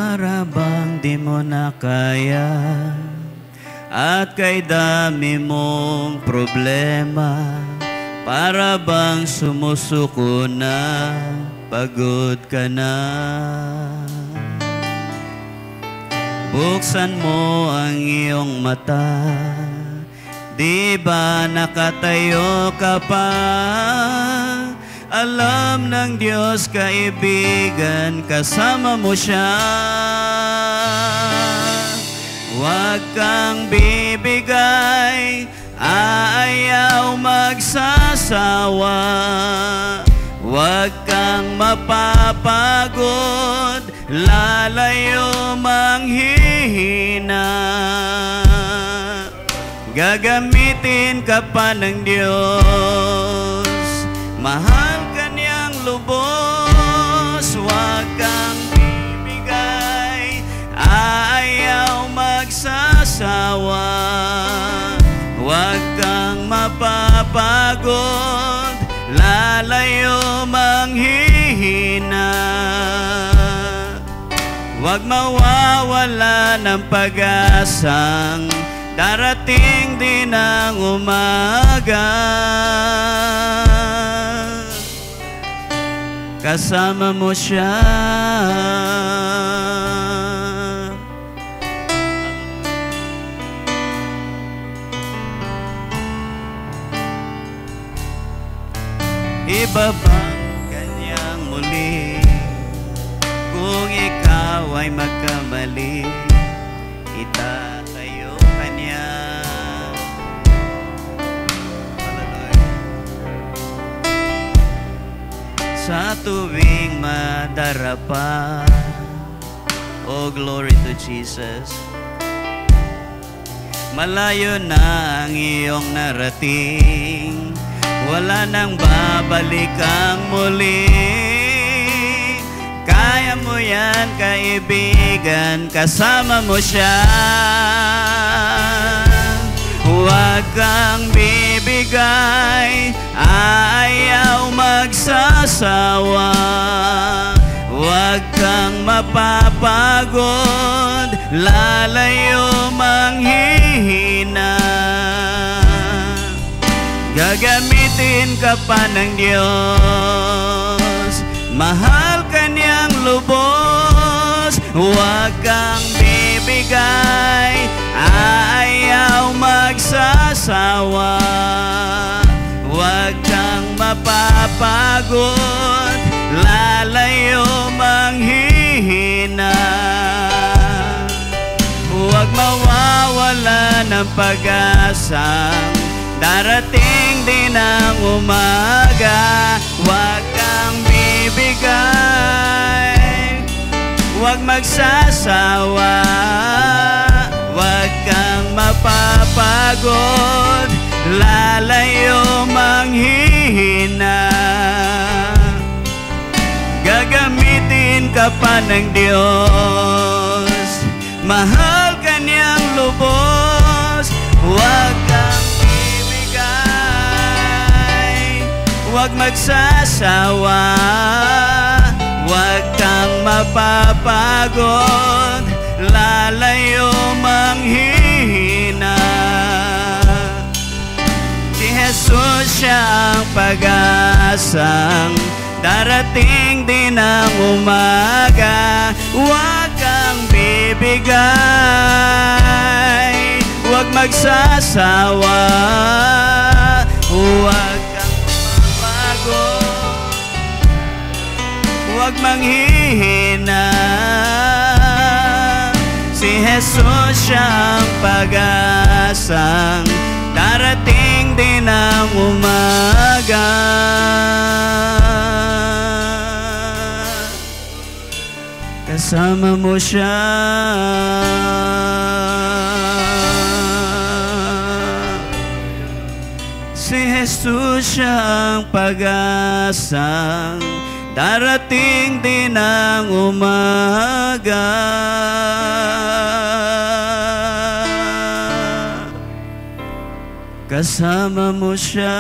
Para bang di mo na kaya at kay dami mong problema, para bang sumusuko na, pagod ka na. Buksan mo ang iyong mata, di ba nakatayo ka pa? Alam ng Diyos, kaibigan, kasama mo siya. Huwag kang bibigay, ayaw magsasawa. Huwag kang mapapagod, lalayo manghihina. Gagamitin ka pa ng Diyos, mahal ka niyang lubos. Huwag kang bibigay, ayaw magsasawa. Huwag kang mapapagod, lalayo manghihina. Huwag mawawala ng pag-asang darating din ang umaga. Kasama mo siya. Ibabang kanyang muli kung ikaw ay magkamali, itatayo kanya. Sa tuwing madarapa, oh glory to Jesus, malayo na ang iyong narating, wala nang babalik ang muli. Kaya mo yan, kaibigan, kasama mo siya. Huwag kang bibigay, ayaw magsasawa. Huwag kang mapapagod, lalayo manghihina. Gagamitin ka pa ng Diyos, mahal ka niyang lubos. Huwag kang bibigay, ayaw magsasawa. Huwag kang mapapagod, lalayo manghihina. Huwag mawawala ng pag-asang darating din ang umaga. Huwag kang bibigay, huwag magsasawa. Huwag kang mapapagod, lalayo manghihina. Gagamitin ka pa ng Diyos, mahal ka niyang lubos. Huwag kang huwag magsasawa. Huwag kang mapapagod, lalayo manghihina. Si Jesus siya ang pag-asang darating din ang umaga. Huwag kang bibigay, huwag magsasawa. Huwag huwag manghihina. Si Jesus siya ang pag-asang darating din ang umaga. Kasama mo siya. Si Jesus siya ang pag-asang darating din ang umaga. Kasama mo siya.